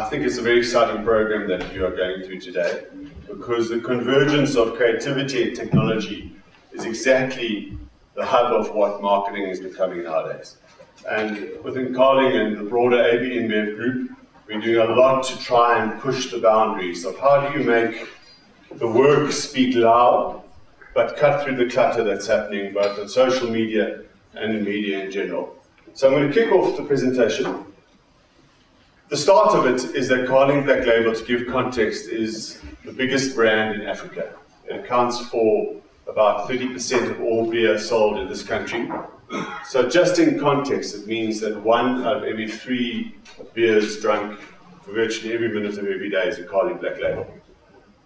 think it's a very exciting program that you are going through today, because the convergence of creativity and technology is exactly the hub of what marketing is becoming nowadays. And within Carling and the broader AB InBev group, we're doing a lot to try and push the boundaries of how do you make the work speak loud, but cut through the clutter that's happening both on social media and in media in general. So I'm going to kick off the presentation. The start of it is that Carling Black Label, to give context, is the biggest brand in Africa. It accounts for about 30% of all beer sold in this country. So just in context, it means that 1 out of every 3 beers drunk for virtually every minute of every day is a Carling Black Label.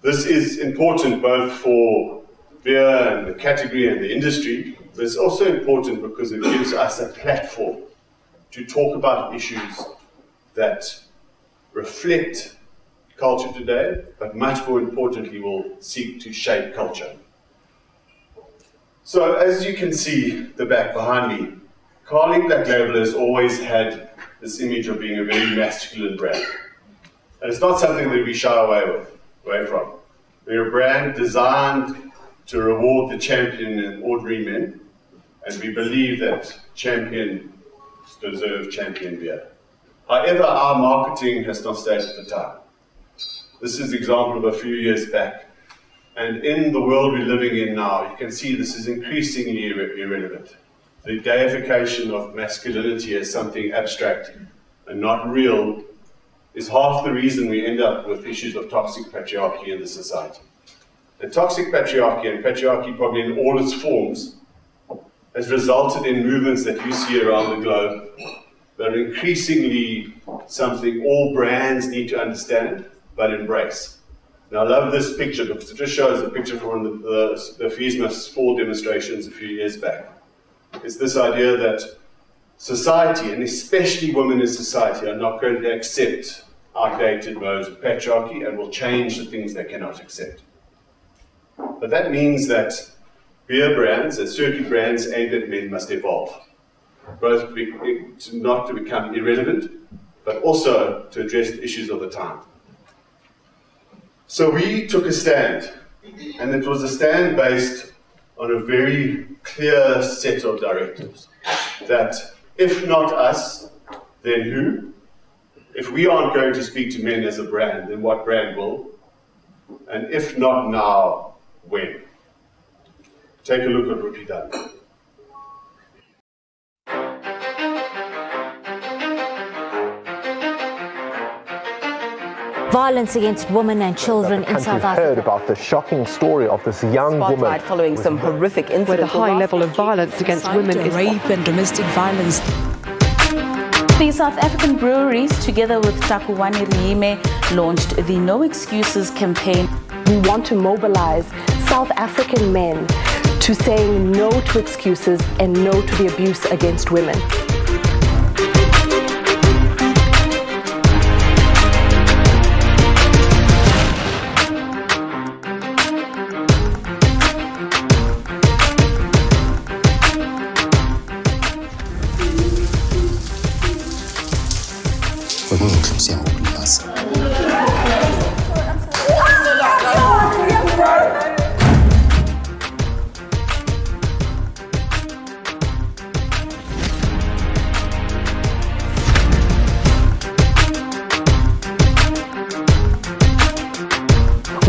This is important both for beer and the category and the industry, but it's also important because it gives us a platform to talk about issues that reflect culture today, but much more importantly will seek to shape culture. So as you can see, the back behind me, Carling Black Label has always had this image of being a very masculine brand. And it's not something that we shy away from. We're a brand designed to reward the champion and ordinary men, and we believe that champions deserve champion beer. However, our marketing has not stayed at the time. This is an example of a few years back. And in the world we're living in now, you can see this is increasingly irrelevant. The deification of masculinity as something abstract and not real is half the reason we end up with issues of toxic patriarchy in the society. And toxic patriarchy, and patriarchy probably in all its forms, has resulted in movements that you see around the globe that are increasingly something all brands need to understand but embrace. Now I love this picture because it just shows a picture from the FISMA's 4 demonstrations a few years back. It's this idea that society, and especially women in society, are not going to accept outdated modes of patriarchy and will change the things they cannot accept. But that means that beer brands and circuit brands aimed at men must evolve, both not to become irrelevant, but also to address the issues of the time. So we took a stand, and it was a stand based on a very clear set of directives, that if not us, then who? If we aren't going to speak to men as a brand, then what brand will? And if not now, when? Take a look at what we've done. Violence against women and children in South Africa. Heard about the shocking story of this young woman following some horrific incidents where the high level of violence against women is rape and domestic violence. The South African breweries, together with Takuwani Riime, launched the No Excuses campaign. We want to mobilize South African men to saying no to excuses and no to the abuse against women.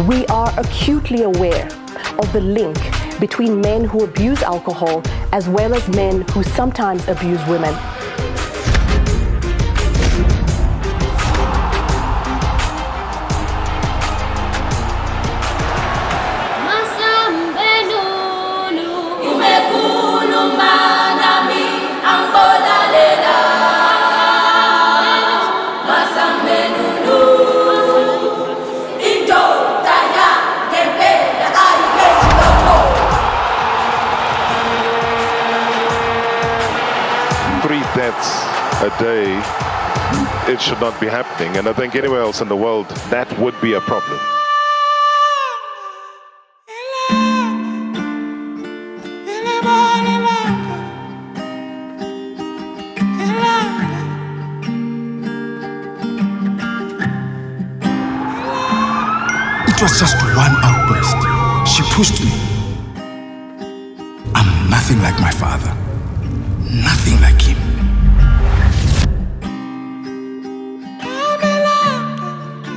We are acutely aware of the link between men who abuse alcohol as well as men who sometimes abuse women. A day, it should not be happening, and I think anywhere else in the world that would be a problem. just one outburst. She pushed me. I'm nothing like my father. Nothing like him.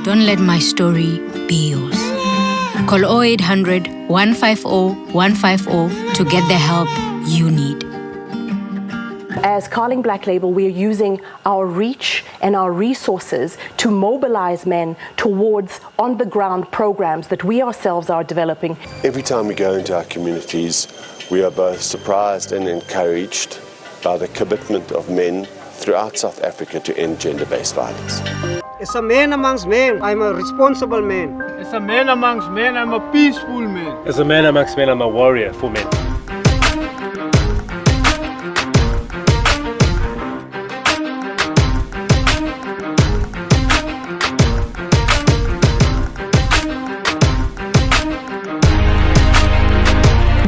Don't let my story be yours. Call 0800 150 150 to get the help you need. As Carling Black Label, we are using our reach and our resources to mobilize men towards on-the-ground programs that we ourselves are developing. Every time we go into our communities, we are both surprised and encouraged by the commitment of men throughout South Africa to end gender-based violence. As a man amongst men, I'm a responsible man. As a man amongst men, I'm a peaceful man. As a man amongst men, I'm a warrior for men.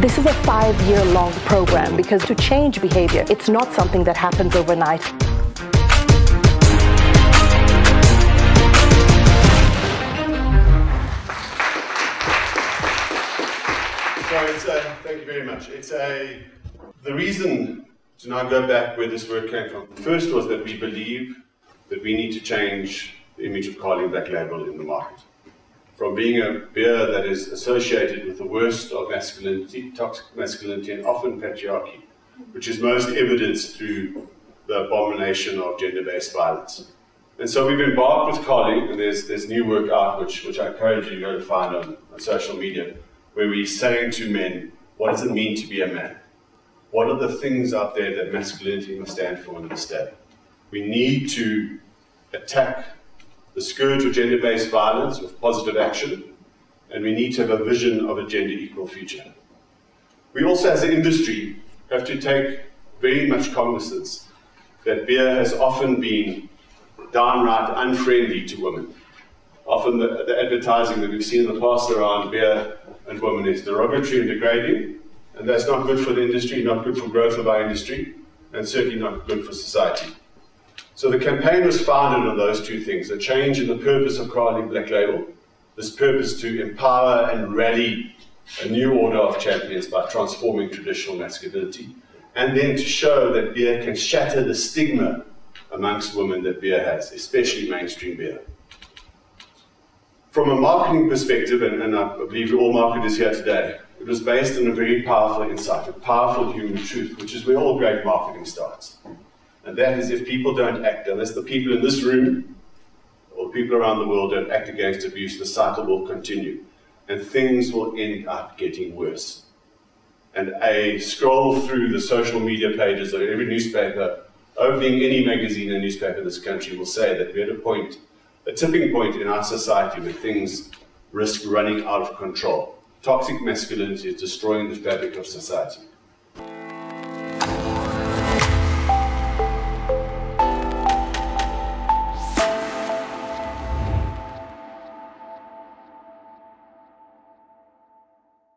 This is a 5-year-long program because to change behavior, it's not something that happens overnight. Thank you very much. The reason to now go back where this work came from. First was that we believe that we need to change the image of Carling Black Label in the market. From being a beer that is associated with the worst of masculinity, toxic masculinity, and often patriarchy, which is most evidenced through the abomination of gender-based violence. And so we've embarked with Carling, and there's new work out, which I encourage you to go to find on social media, where we're saying to men, what does it mean to be a man? What are the things out there that masculinity must stand for in this day? We need to attack the scourge of gender-based violence with positive action, and we need to have a vision of a gender-equal future. We also, as an industry, have to take very much cognizance that beer has often been downright unfriendly to women. Often the advertising that we've seen in the past around beer and women is derogatory and degrading, and that's not good for the industry, not good for growth of our industry, and certainly not good for society. So the campaign was founded on those two things, a change in the purpose of Carling Black Label, this purpose to empower and rally a new order of champions by transforming traditional masculinity, and then to show that beer can shatter the stigma amongst women that beer has, especially mainstream beer. From a marketing perspective, and I believe all marketers here today, it was based on a very powerful insight, a powerful human truth, which is where all great marketing starts. And that is, if people don't act, unless the people in this room or the people around the world don't act against abuse, the cycle will continue. And things will end up getting worse. And a scroll through the social media pages of every newspaper, opening any magazine and newspaper in this country, will say that we're at a tipping point in our society where things risk running out of control. Toxic masculinity is destroying the fabric of society.